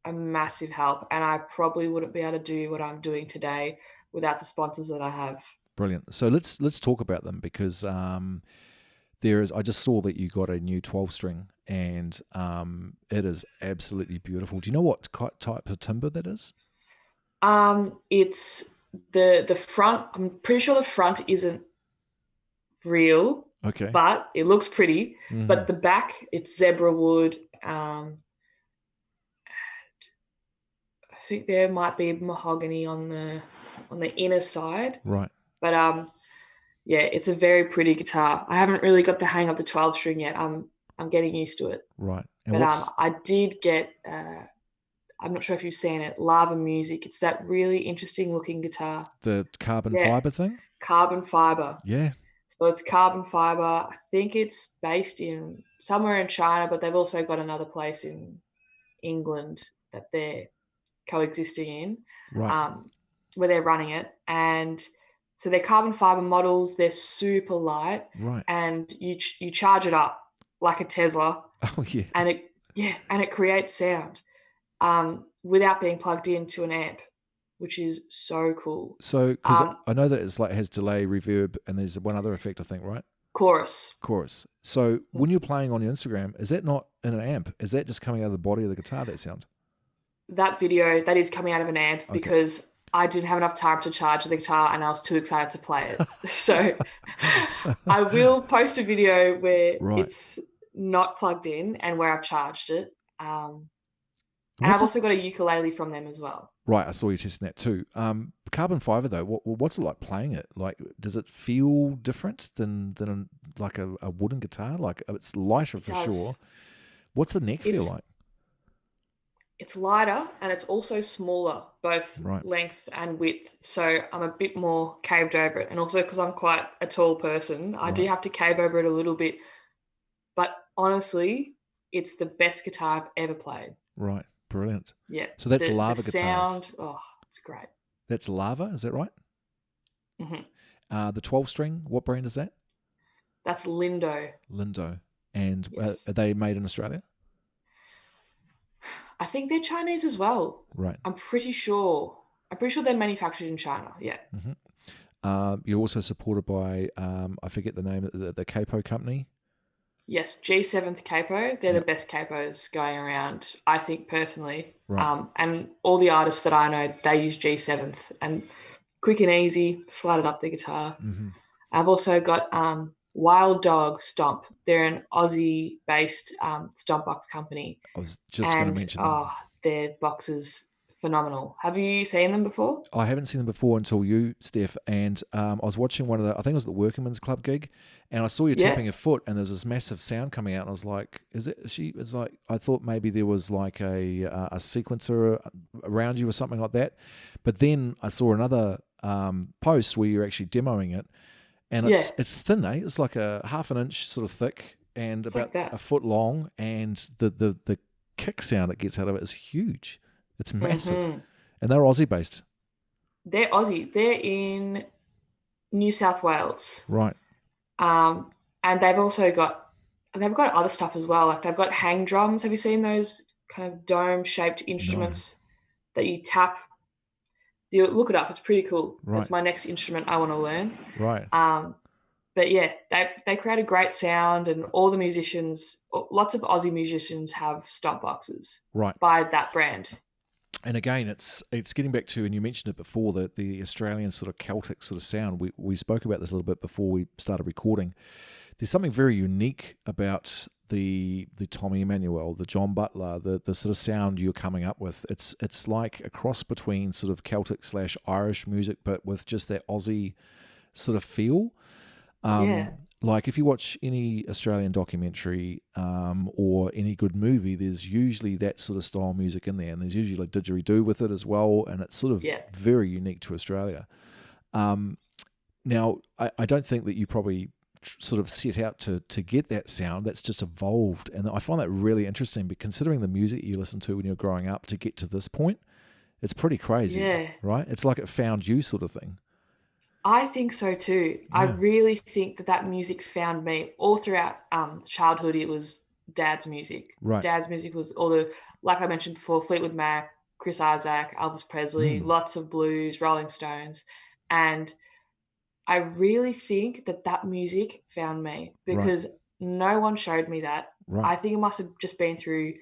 S2: a massive help, and I probably wouldn't be able to do what I'm doing today without the sponsors that I have.
S1: Brilliant. So let's talk about them, because there is. I just saw that you got a new 12-string, and it is absolutely beautiful. Do you know what type of timber that is?
S2: It's the front. I'm pretty sure the front isn't real,
S1: Okay.
S2: but it looks pretty.
S1: Mm-hmm.
S2: But the back, it's zebra wood. I think there might be mahogany on the inner side.
S1: Right.
S2: But yeah, it's a very pretty guitar. I haven't really got the hang of the 12-string yet. I'm getting used to it.
S1: Right. And
S2: but I did get. I'm not sure if you've seen it. Lava Music. It's that really interesting looking guitar.
S1: The carbon fiber thing.
S2: Carbon fiber.
S1: Yeah.
S2: So it's carbon fiber. I think it's based in somewhere in China, but they've also got another place in England that they're coexisting in,
S1: right.
S2: Where they're running it. And so they're carbon fiber models. They're super light,
S1: right?
S2: And you charge it up like a Tesla.
S1: Oh yeah.
S2: And it creates sound without being plugged into an amp, which is so cool.
S1: So, because I know that it's like has delay, reverb, and there's one other effect, I think, right?
S2: Chorus.
S1: So when you're playing on your Instagram, is that not in an amp? Is that just coming out of the body of the guitar, that sound?
S2: That video, that is coming out of an amp, because I didn't have enough time to charge the guitar and I was too excited to play it. So I will post a video where it's not plugged in and where I've charged it. And I've also got a ukulele from them as well.
S1: Right, I saw you testing that too. Carbon fiber though, what's it like playing it? Like, does it feel different than like a wooden guitar? Like, it's lighter for sure. What's the neck feel like?
S2: It's lighter and it's also smaller, both length and width. So I'm a bit more caved over it. And also because I'm quite a tall person, I do have to cave over it a little bit. But honestly, it's the best guitar I've ever played.
S1: Right. Brilliant.
S2: Yeah.
S1: So that's Lava
S2: the
S1: guitars.
S2: Sound, it's great.
S1: That's Lava, is that right?
S2: Mm-hmm.
S1: The 12-string, what brand is that?
S2: That's Lindo.
S1: And
S2: yes.
S1: Are they made in Australia?
S2: I think they're Chinese as well.
S1: Right.
S2: I'm pretty sure they're manufactured in China. Yeah.
S1: Mm-hmm. You're also supported by, I forget the name, the Capo company.
S2: Yes, G7th Capo. They're the best capos going around, I think, personally.
S1: Right.
S2: And all the artists that I know, they use G7th. And quick and easy, slide it up the guitar.
S1: Mm-hmm.
S2: I've also got Wild Dog Stomp. They're an Aussie-based stomp box company.
S1: I was just going to mention them.
S2: Their boxes, phenomenal. Have you seen them before?
S1: I haven't seen them before until you, Steph. And I was watching one of I think it was the Workingman's Club gig, and I saw you tapping a foot, and there's this massive sound coming out, and I was like, it's like, I thought maybe there was like a sequencer around you or something like that. But then I saw another post where you're actually demoing it, and it's thin, eh? It's like a half an inch sort of thick and it's about like a foot long, and the kick sound it gets out of it is huge. It's massive. Mm-hmm. And they're Aussie based.
S2: They're Aussie. They're in New South Wales.
S1: Right.
S2: And they've also got other stuff as well. Like they've got hang drums. Have you seen those kind of dome shaped instruments that you tap? You look it up. It's pretty cool. Right. That's my next instrument I want to learn.
S1: Right.
S2: But yeah, they create a great sound, and all the musicians, lots of Aussie musicians have stomp boxes.
S1: Right.
S2: By that brand.
S1: And again, it's getting back to, and you mentioned it before, that the Australian sort of Celtic sort of sound. We spoke about this a little bit before we started recording. There's something very unique about the Tommy Emmanuel, the John Butler, the sort of sound you're coming up with. It's like a cross between sort of Celtic / Irish music, but with just that Aussie sort of feel. Like if you watch any Australian documentary or any good movie, there's usually that sort of style music in there, and there's usually like didgeridoo with it as well, and it's sort of very unique to Australia. Now, I don't think that you probably sort of set out to get that sound. That's just evolved, and I find that really interesting, but considering the music you listen to when you're growing up to get to this point, it's pretty crazy, right? It's like it found you sort of thing.
S2: I think so too. I
S1: Yeah.
S2: really think that music found me all throughout childhood. It was dad's music.
S1: Right.
S2: Dad's music was all the, like I mentioned before, Fleetwood Mac, Chris Isaak, Elvis Presley,
S1: Mm.
S2: lots of blues, Rolling Stones. And I really think that music found me
S1: Right.
S2: because no one showed me that.
S1: Right.
S2: I think it must have just been through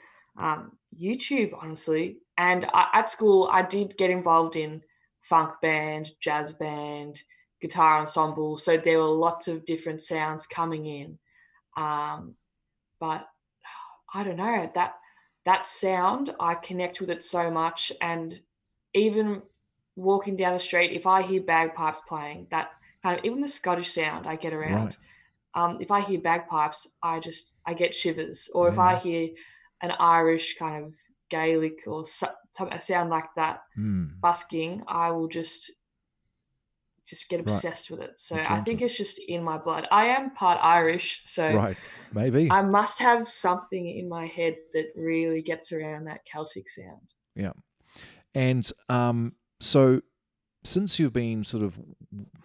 S2: YouTube, honestly. And at school, I did get involved in funk band, jazz band, guitar ensemble. So there were lots of different sounds coming in. Um, but I don't know, that sound, I connect with it so much. And even walking down the street, if I hear bagpipes playing, that kind of, even the Scottish sound I get
S1: Right.
S2: around. If I hear bagpipes, I get shivers. Or if
S1: Yeah.
S2: I hear an Irish kind of Gaelic or a sound like that
S1: Mm.
S2: busking, I will just get
S1: Right.
S2: obsessed with it. So
S1: You're
S2: I
S1: drawn to
S2: think
S1: it.
S2: it's just in my blood. I am part Irish, so
S1: Right. Maybe.
S2: I must have something in my head that really gets around that Celtic sound.
S1: Yeah. And so since you've been sort of,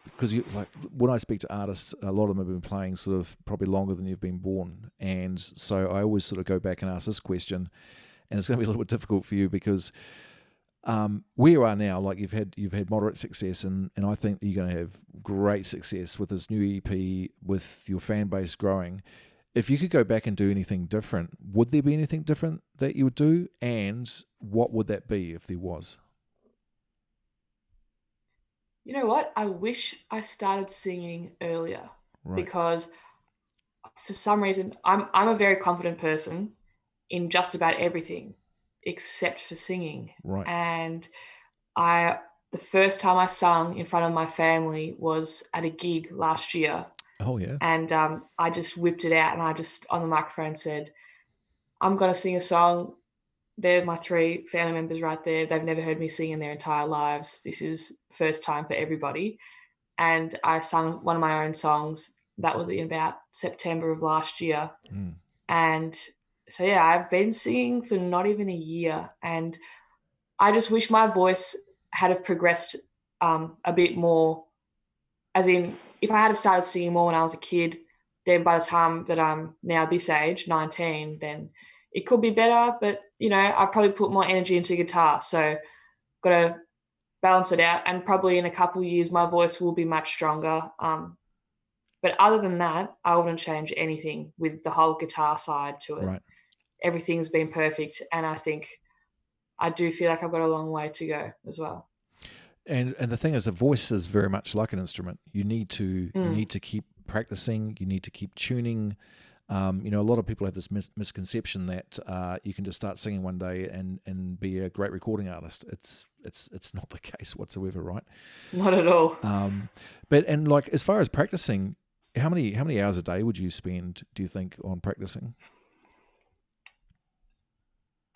S1: because you like when I speak to artists, a lot of them have been playing sort of probably longer than you've been born, and so I always sort of go back and ask this question, and it's going to be a little bit difficult for you because where you are now, like you've had moderate success, and I think that you're going to have great success with this new EP, with your fan base growing. If you could go back and do anything different, would there be anything different that you would do, and what would that be if there was?
S2: You know what? I wish I started singing earlier
S1: Right,
S2: because for some reason I'm a very confident person in just about everything except for singing.
S1: right.
S2: And I the first time I sung in front of my family was at a gig last year,
S1: Oh yeah.
S2: and I just whipped it out and I just on the microphone said, "I'm gonna sing a song. They're my three family members right there. They've never heard me sing in their entire lives. This is first time for everybody." And I sung one of my own songs. That was in about September of last year.
S1: Mm,
S2: And so, yeah, I've been singing for not even a year. And I just wish my voice had have progressed a bit more. As in, if I had have started singing more when I was a kid, then by the time that I'm now this age, 19, then it could be better. But, I've probably put more energy into guitar. So, got to balance it out. And probably in a couple of years, my voice will be much stronger. But other than that, I wouldn't change anything with the whole guitar side to it.
S1: right.
S2: Everything's been perfect. And I think I do feel like I've got a long way to go as well.
S1: And the thing is, a voice is very much like an instrument. You need to keep practicing. You need to keep tuning. A lot of people have this misconception that you can just start singing one day and be a great recording artist. It's not the case whatsoever, right?
S2: Not at all.
S1: But and like as far as practicing, how many hours a day would you spend? Do you think on practicing?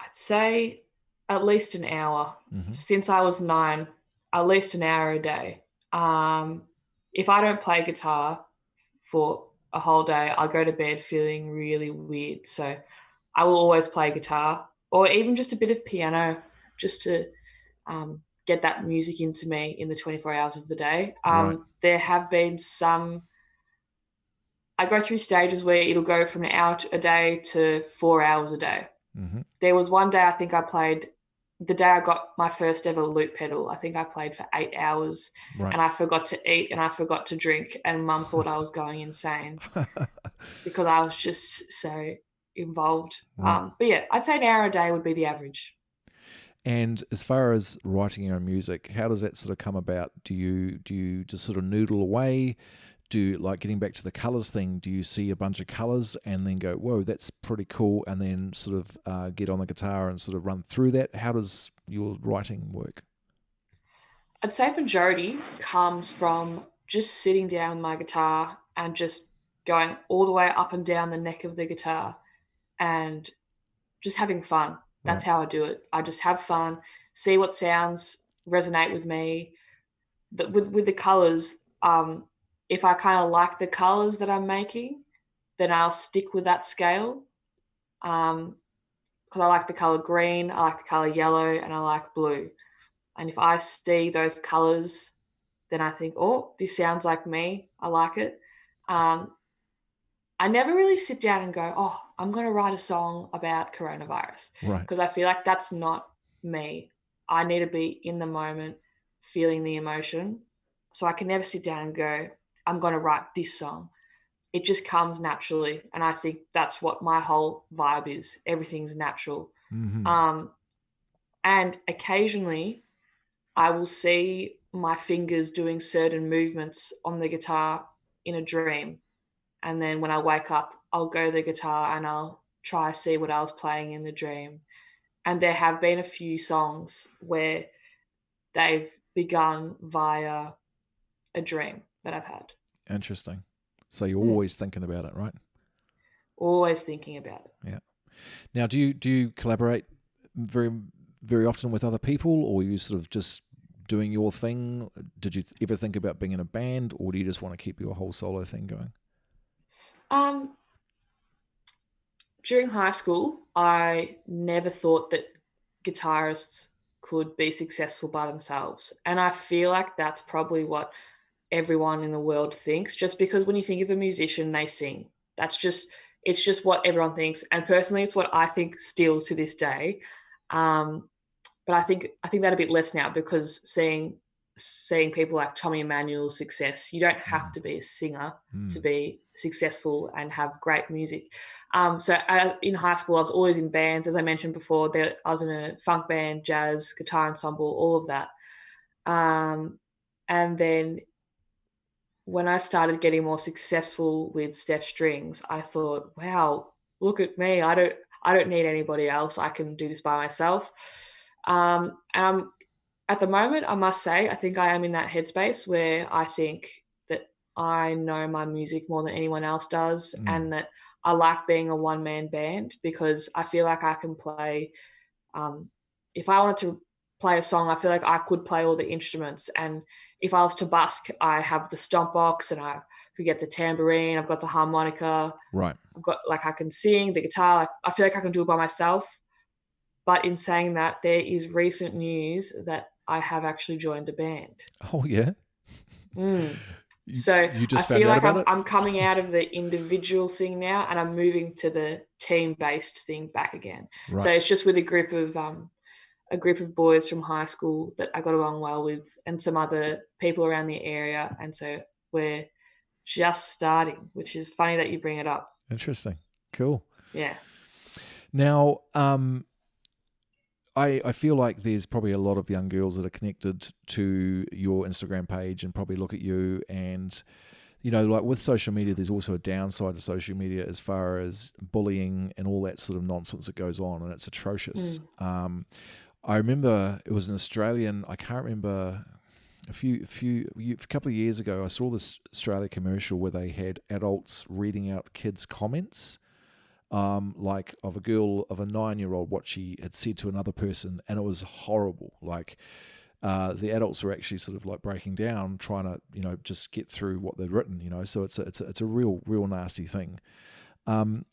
S2: I'd say at least an hour.
S1: Hmm.
S2: Since I was 9, at least an hour a day. Um, if I don't play guitar for a whole day, I go to bed feeling really weird. So I will always play guitar or even just a bit of piano just to get that music into me in the 24 hours of the day.
S1: Right.
S2: There have been I go through stages where it'll go from an hour a day to 4 hours a day.
S1: Hmm.
S2: There was one day I think I played, the day I got my first ever loop pedal, I think I played for 8 hours
S1: Right.
S2: and I forgot to eat and I forgot to drink. And mum thought I was going insane because I was just so involved.
S1: Right.
S2: But yeah, I'd say an hour a day would be the average.
S1: And as far as writing your own music, how does that sort of come about? Do you just sort of noodle away? Do you, like getting back to the colors thing? Do you see a bunch of colors and then go, "Whoa, that's pretty cool," and then sort of get on the guitar and sort of run through that? How does your writing work?
S2: I'd say majority comes from just sitting down with my guitar and just going all the way up and down the neck of the guitar and just having fun. That's
S1: Right.
S2: how I do it. I just have fun, see what sounds resonate with me. With the colors, if I kind of like the colors that I'm making, then I'll stick with that scale. Because I like the color green, I like the color yellow, and I like blue. And if I see those colors, then I think, oh, this sounds like me. I like it. I never really sit down and go, oh, I'm going to write a song about coronavirus,
S1: Right.
S2: because I feel like that's not me. I need to be in the moment, feeling the emotion. So I can never sit down and go, I'm going to write this song. It just comes naturally. And I think that's what my whole vibe is. Everything's natural.
S1: Mm-hmm.
S2: And occasionally I will see my fingers doing certain movements on the guitar in a dream. And then when I wake up, I'll go to the guitar and I'll try to see what I was playing in the dream. And there have been a few songs where they've begun via a dream that I've had.
S1: Interesting. So you're always thinking about it, right?
S2: Always thinking about it.
S1: Yeah. Now, do you collaborate very very often with other people, or are you sort of just doing your thing? Did you ever think about being in a band, or do you just want to keep your whole solo thing going?
S2: During high school, I never thought that guitarists could be successful by themselves. And I feel like that's probably what everyone in the world thinks, just because when you think of a musician, they sing. It's just what everyone thinks. And personally, it's what I think still to this day. But I think that a bit less now, because seeing people like Tommy Emmanuel's success, you don't have to be a singer to be successful and have great music. In high school, I was always in bands. As I mentioned before, I was in a funk band, jazz, guitar ensemble, all of that. And then when I started getting more successful with Steph Strings, I thought, wow, look at me. I don't need anybody else. I can do this by myself. And I'm at the moment, I must say, I think I am in that headspace where I think that I know my music more than anyone else does, and that I like being a one-man band, because I feel like I can play. If I wanted to play a song, I feel like I could play all the instruments. And if I was to busk, I have the stomp box, and I could get the tambourine. I've got the harmonica.
S1: Right.
S2: I've got, like, I can sing the guitar. I feel like I can do it by myself. But in saying that, there is recent news that I have actually joined a band.
S1: Oh yeah.
S2: So
S1: You
S2: I
S1: just found
S2: feel
S1: out
S2: like
S1: about it?
S2: I'm coming out of the individual thing now, and I'm moving to the team-based thing back again.
S1: Right.
S2: So it's just with a group of boys from high school that I got along well with, and some other people around the area. And so we're just starting, which is funny that you bring it up.
S1: Interesting. Cool.
S2: Yeah.
S1: Now, I feel like there's probably a lot of young girls that are connected to your Instagram page and probably look at you, and like with social media, there's also a downside to social media as far as bullying and all that sort of nonsense that goes on, and it's atrocious. I remember it was an Australian, I can't remember, a couple of years ago, I saw this Australia commercial where they had adults reading out kids' comments, like of a girl of a 9-year-old, what she had said to another person, and it was horrible. Like the adults were actually sort of like breaking down, trying to just get through what they'd written. So it's a real nasty thing.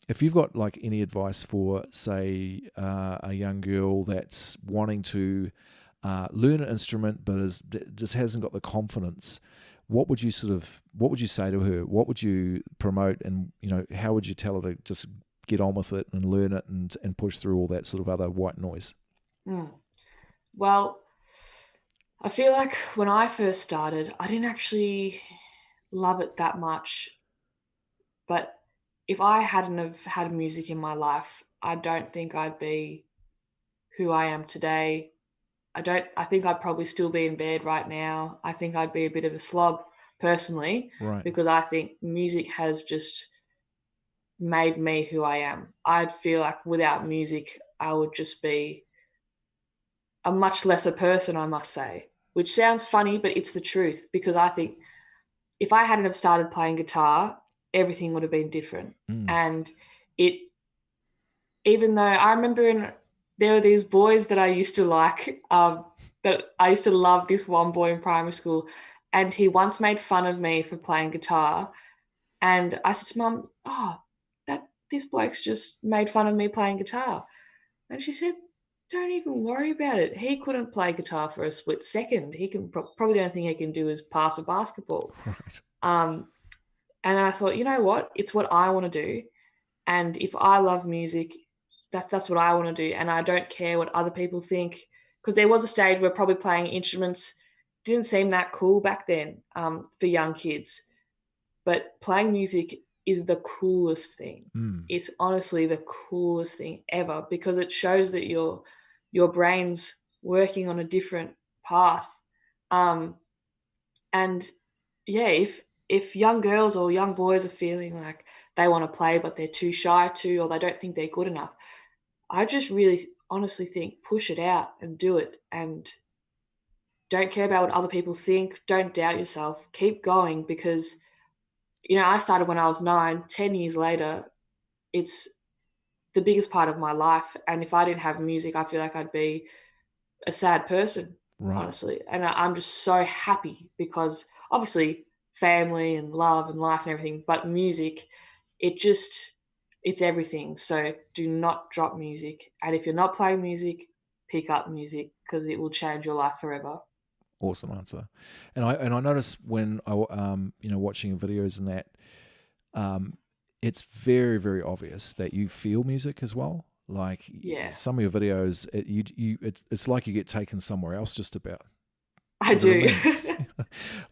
S1: If you've got like any advice for, say, a young girl that's wanting to learn an instrument but just hasn't got the confidence, what would you say to her? What would you promote, and how would you tell her to just get on with it and learn it and push through all that sort of other white noise?
S2: Well, I feel like when I first started, I didn't actually love it that much. But if I hadn't have had music in my life, I don't think I'd be who I am today. I think I'd probably still be in bed right now. I think I'd be a bit of a slob personally,
S1: Right.
S2: because I think music has just made me who I am. I'd feel like without music, I would just be a much lesser person, I must say, which sounds funny, but it's the truth, because I think if I hadn't have started playing guitar, everything would have been different. And even though I remember there were these boys that I used to like, that I used to love, this one boy in primary school, and he once made fun of me for playing guitar. And I said to Mum, oh, this bloke's just made fun of me playing guitar. And she said, don't even worry about it. He couldn't play guitar for a split second. He can probably the only thing he can do is pass a basketball.
S1: Right.
S2: Um, and I thought, you know what? It's what I want to do. And if I love music, that's what I want to do. And I don't care what other people think. Because there was a stage where probably playing instruments didn't seem that cool back then for young kids. But playing music is the coolest thing.
S1: Mm.
S2: It's honestly the coolest thing ever because it shows that your brain's working on a different path. And yeah, if young girls or young boys are feeling like they want to play but they're too shy to, or they don't think they're good enough, I just really honestly think push it out and do it, and don't care about what other people think. Don't doubt yourself. Keep going because I started when I was 9. 10 years later, it's the biggest part of my life. And if I didn't have music, I feel like I'd be a sad person,
S1: Right.
S2: honestly. And I'm just so happy because obviously family and love and life and everything, but music, it's everything. So do not drop music. And if you're not playing music, pick up music because it will change your life forever.
S1: Awesome answer. And I notice when watching videos and that, it's very, very obvious that you feel music as well. Like
S2: Yeah,
S1: some of your videos, it's like you get taken somewhere else just about.
S2: I
S1: Do you know
S2: do.
S1: what I mean?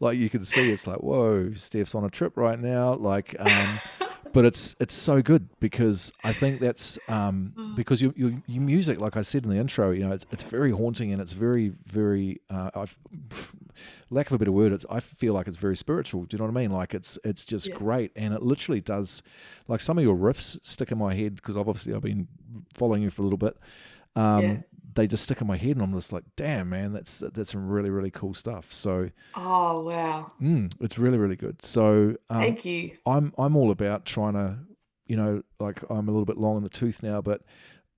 S1: Like you can see, it's like, whoa, Steph's on a trip right now. Like, but it's so good because I think that's because your music, like I said in the intro, it's very haunting and it's very, very lack of a better word, I feel like it's very spiritual. Do you know what I mean? Like it's just
S2: Yeah.
S1: great, and it literally does. Like some of your riffs stick in my head because I've been following you for a little bit.
S2: Yeah.
S1: They just stick in my head, and I'm just like, damn, man, that's some really, really cool stuff. So
S2: Oh, wow.
S1: it's really, really good. So
S2: Thank you.
S1: I'm all about trying to, like I'm a little bit long in the tooth now, but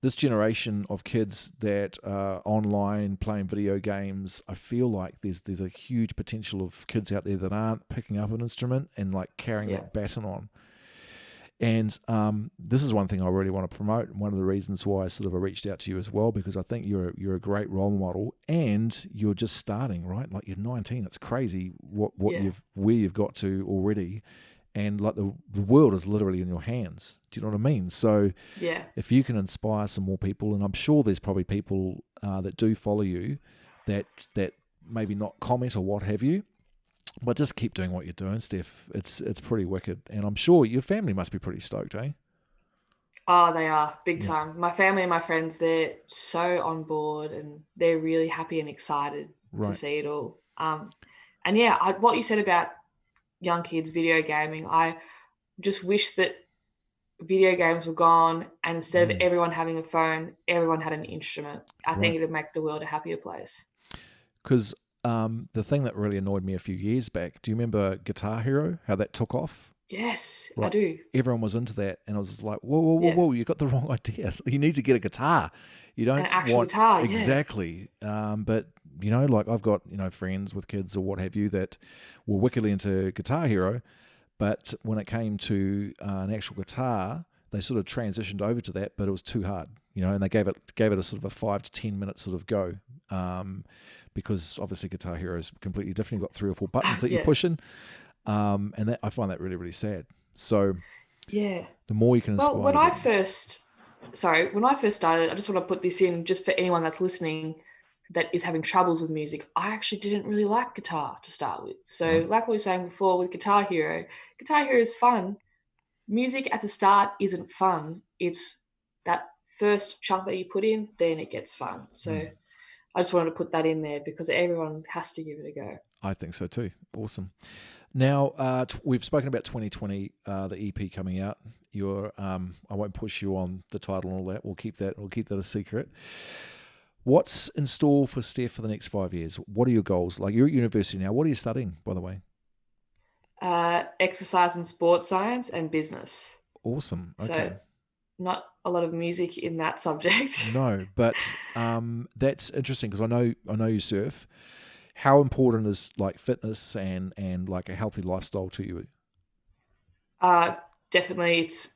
S1: this generation of kids that are online playing video games, I feel like there's a huge potential of kids out there that aren't picking up an instrument and like carrying
S2: Yeah.
S1: that baton on. And this is one thing I really want to promote. One of the reasons why I reached out to you as well, because I think you're a great role model, and you're just starting, right? Like you're 19. It's crazy what
S2: Yeah.
S1: where you've got to already, and like the world is literally in your hands. Do you know what I mean? So
S2: Yeah.
S1: if you can inspire some more people, and I'm sure there's probably people that do follow you that maybe not comment or what have you, but just keep doing what you're doing, Steph. It's pretty wicked, and I'm sure your family must be pretty stoked, eh?
S2: Oh, they are big
S1: Yeah,
S2: time. My family and my friends, they're so on board and they're really happy and excited to
S1: right.
S2: see it all. And yeah, what you said about young kids video gaming, I just wish that video games were gone and instead of
S1: Mm,
S2: everyone having a phone, everyone had an instrument. I think
S1: right.
S2: it would make the world a happier place.
S1: Because the thing that really annoyed me a few years back, do you remember Guitar Hero? How that took off?
S2: Yes, I
S1: Right.
S2: do.
S1: Everyone was into that, and I was just like, whoa, whoa, whoa,
S2: Yeah.
S1: whoa! You got the wrong idea. You need to get a guitar. You
S2: An
S1: don't
S2: actual
S1: want
S2: guitar, yeah.
S1: exactly. But like I've got friends with kids or what have you that were wickedly into Guitar Hero, but when it came to an actual guitar, they sort of transitioned over to that, but it was too hard, and they gave it a sort of a 5 to 10 minute sort of go, because obviously Guitar Hero is completely different. You've got 3 or 4 buttons that you're
S2: Yeah.
S1: pushing, and that I find that really, really sad. So
S2: Yeah.
S1: the more you can
S2: Well,
S1: inspire the
S2: when I first started, I just want to put this in just for anyone that's listening that is having troubles with music. I actually didn't really like guitar to start with. So,
S1: right,
S2: like we were saying before with Guitar Hero is fun. Music at the start isn't fun. It's that first chunk that you put in, then it gets fun. So,
S1: mm,
S2: I just wanted to put that in there because everyone has to give it a go.
S1: I think so too. Awesome. Now we've spoken about 2020, the EP coming out. I won't push you on the title and all that. We'll keep that a secret. What's in store for Steph for the next 5 years? What are your goals? Like you're at university now. What are you studying, by the way?
S2: Exercise and sports science and business.
S1: Awesome.
S2: So,
S1: Okay.
S2: not a lot of music in that subject.
S1: No, but that's interesting because I know you surf. How important is like fitness and like a healthy lifestyle to you?
S2: Uh, Definitely, it's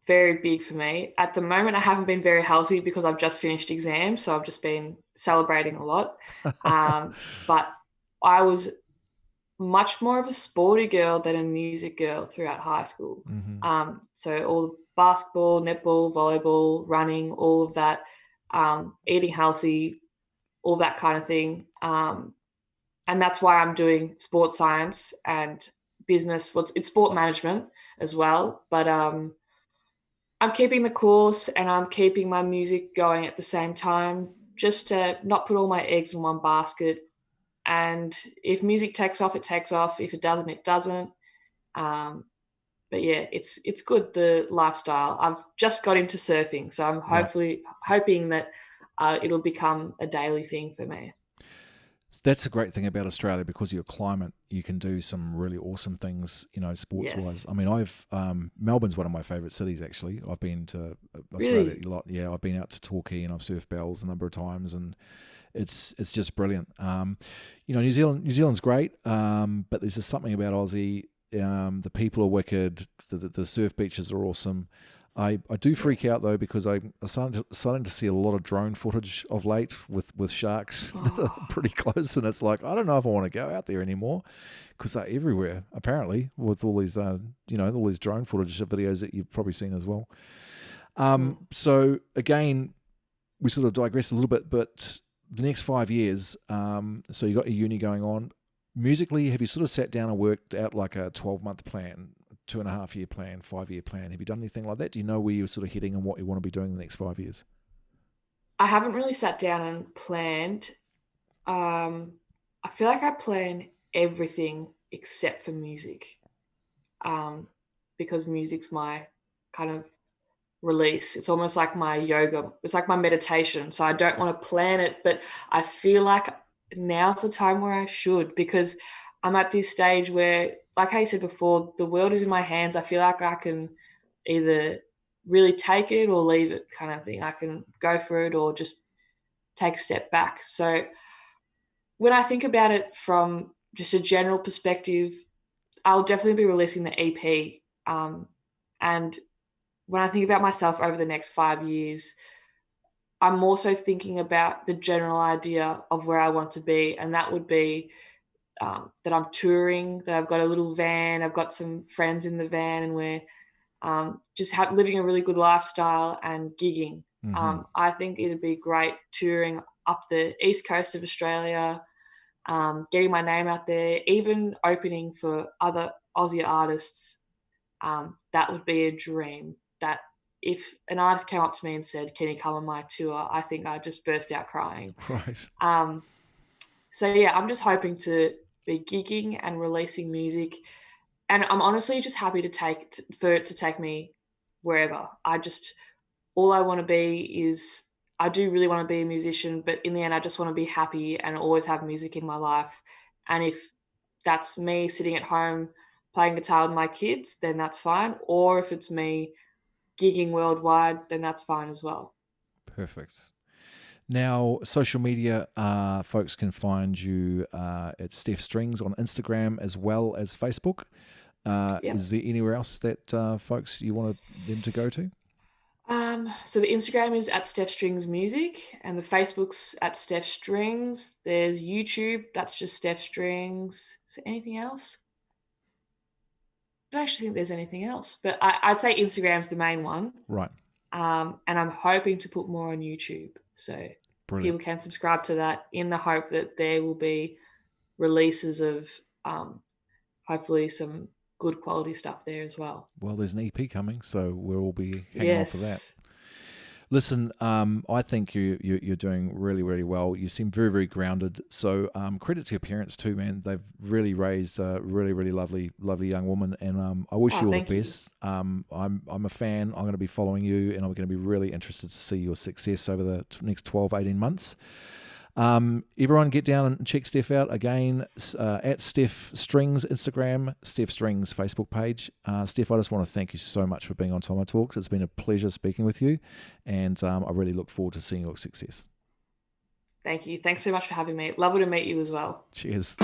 S2: very big for me. At the moment, I haven't been very healthy because I've just finished exams, so I've just been celebrating a lot. But I was much more of a sporty girl than a music girl throughout high school. So all basketball, netball, volleyball, running, all of that, eating healthy, all that kind of thing. And that's why I'm doing sports science and business. Well, it's sport management as well. But I'm keeping the course and I'm keeping my music going at the same time, just to not put all my eggs in one basket. And if music takes off, it takes off. If it doesn't, it doesn't. But yeah, it's good, the lifestyle. I've just got into surfing, so I'm hoping that it'll become a daily thing for me.
S1: That's a great thing about Australia, because of your climate, you can do some really awesome things, sports-wise.
S2: Yes.
S1: I mean, Melbourne's one of my favourite cities, actually. I've been to Australia a lot. Yeah, I've been out to Torquay and I've surfed Bells a number of times, and it's just brilliant. New Zealand's great, but there's just something about Aussie. The people are wicked. The surf beaches are awesome. I do freak out though, because I'm starting to see a lot of drone footage of late with sharks that are pretty close, and it's like, I don't know if I want to go out there anymore, because they're everywhere apparently, with all these all these drone footage of videos that you've probably seen as well. So again, we sort of digress a little bit, but the next 5 years, so you got your uni going on. Musically, have you sort of sat down and worked out like a 12-month plan, 2.5-year plan, 5-year plan? Have you done anything like that? Do you know where you're sort of heading and what you want to be doing in the next 5 years?
S2: I haven't really sat down and planned. I feel like I plan everything except for music, because music's my kind of release. It's almost like my yoga. It's like my meditation. So I don't want to plan it, but I feel like now's the time where I should, because I'm at this stage where, like I said before, the world is in my hands. I feel like I can either really take it or leave it, kind of thing. I can go for it or just take a step back. So when I think about it from just a general perspective, I'll definitely be releasing the EP. And when I think about myself over the next 5 years, I'm also thinking about the general idea of where I want to be. And that would be that I'm touring, that I've got a little van, I've got some friends in the van, and we're just living a really good lifestyle and gigging. I think it'd be great touring up the east coast of Australia, getting my name out there, even opening for other Aussie artists. That would be a dream. That if an artist came up to me and said, "Can you come on my tour?" I think I'd just burst out crying.
S1: Right.
S2: So yeah, I'm just hoping to be gigging and releasing music, and I'm honestly just happy for it to take me wherever. All I want to be is, I do really want to be a musician, but in the end, I just want to be happy and always have music in my life. And if that's me sitting at home playing guitar with my kids, then that's fine. Or if it's me gigging worldwide, then that's fine as well.
S1: Perfect. Now, social media, folks can find you at Steph Strings on Instagram as well as Facebook. Is there anywhere else that folks you want them to go to?
S2: So the Instagram is at Steph Strings Music, and the Facebook's at Steph Strings. There's YouTube, that's just Steph Strings. Is there anything else? I don't actually think there's anything else, but I'd say Instagram's the main one.
S1: Right.
S2: And I'm hoping to put more on YouTube. So
S1: Brilliant.
S2: People can subscribe to that in the hope that there will be releases of hopefully some good quality stuff there as well.
S1: Well, there's an EP coming, so we'll all be hanging on for that. Listen, I think you're doing really, really well. You seem very, very grounded. So credit to your parents too, man. They've really raised a really, really lovely young woman, and I wish you all the best. I'm a fan. I'm going to be following you, and I'm going to be really interested to see your success over the next 12, 18 months. Everyone get down and check Steph out again at Steph Strings Instagram, Steph Strings Facebook page. Steph, I just want to thank you so much for being on TommoTalks. It's been a pleasure speaking with you, and I really look forward to seeing your success.
S2: Thank you. Thanks so much for having me. Lovely to meet you as well.
S1: Cheers.